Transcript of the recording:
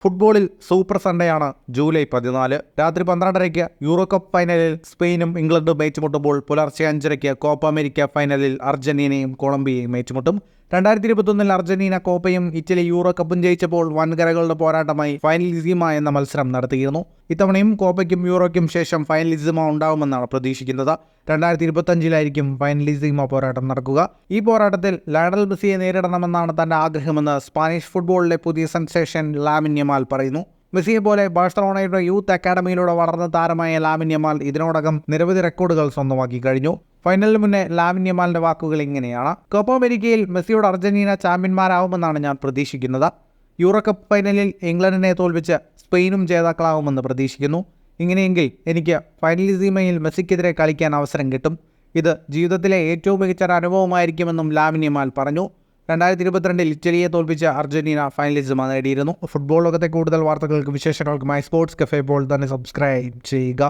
ഫുട്ബോളിൽ super സൺഡേയാണ് July 14 രാത്രി 12:30 euro cup ഫൈനലിൽ സ്പെയിനും ഇംഗ്ലണ്ടും ഏറ്റുമുട്ടുമ്പോൾ പുലർച്ചെ 5:30 കോപ്പ അമേരിക്ക ഫൈനലിൽ അർജന്റീനയും കൊളംബിയയും ഏറ്റുമുട്ടും. 2021 അർജന്റീന കോപ്പയും ഇറ്റലി യൂറോ കപ്പും ജയിച്ചപ്പോൾ വൻകരകളുടെ പോരാട്ടമായി ഫൈനലിസിമ എന്ന മത്സരം നടത്തിയിരുന്നു. ഇത്തവണയും കോപ്പയ്ക്കും യൂറോയ്ക്കും ശേഷം ഫൈനലിസിമ ഉണ്ടാവുമെന്നാണ് പ്രതീക്ഷിക്കുന്നത്. 2025 ഫൈനലിസിമ പോരാട്ടം നടക്കുക. ഈ പോരാട്ടത്തിൽ ലയണൽ മെസ്സിയെ നേരിടണമെന്നാണ് തന്റെ ആഗ്രഹമെന്ന് സ്പാനിഷ് ഫുട്ബോളിലെ പുതിയ സെൻസേഷൻ ലാമിൻ യമാൽ പറയുന്നു. മെസ്സിയെ പോലെ ബാഴ്സലോണയുടെ യൂത്ത് അക്കാഡമിയിലൂടെ വളർന്ന താരമായ ലാമിൻ യമാൽ ഇതിനോടകം നിരവധി റെക്കോർഡുകൾ സ്വന്തമാക്കി കഴിഞ്ഞു. ഫൈനലിന് മുന്നേ ലാമിൻ യമാലിന്റെ വാക്കുകൾ ഇങ്ങനെയാണ്: കോപ്പ അമേരിക്കയിൽ മെസ്സിയോട് അർജന്റീന ചാമ്പ്യന്മാരാവുമെന്നാണ് ഞാൻ പ്രതീക്ഷിക്കുന്നത്. യൂറോ കപ്പ് ഫൈനലിൽ ഇംഗ്ലണ്ടിനെ തോൽപ്പിച്ച് സ്പെയിനും ജേതാക്കളാവുമെന്ന് പ്രതീക്ഷിക്കുന്നു. ഇങ്ങനെയെങ്കിൽ എനിക്ക് ഫൈനലിസിമയിൽ മെസ്സിക്കെതിരെ കളിക്കാൻ അവസരം കിട്ടും. ഇത് ജീവിതത്തിലെ ഏറ്റവും മികച്ച ഒരു അനുഭവമായിരിക്കുമെന്നും ലാമിൻ യമാൽ പറഞ്ഞു. 2022 ഇറ്റലിയെ തോൽപ്പിച്ച് അർജന്റീന ഫൈനലിസിമ നേടിയിരുന്നു. ഫുട്ബോൾ ലോകത്തെ കൂടുതൽ വാർത്തകൾക്കും വിശേഷങ്ങൾക്കുമായി സ്പോർട്സ് കഫേ ഇപ്പോൾ തന്നെ സബ്സ്ക്രൈബ് ചെയ്യുക.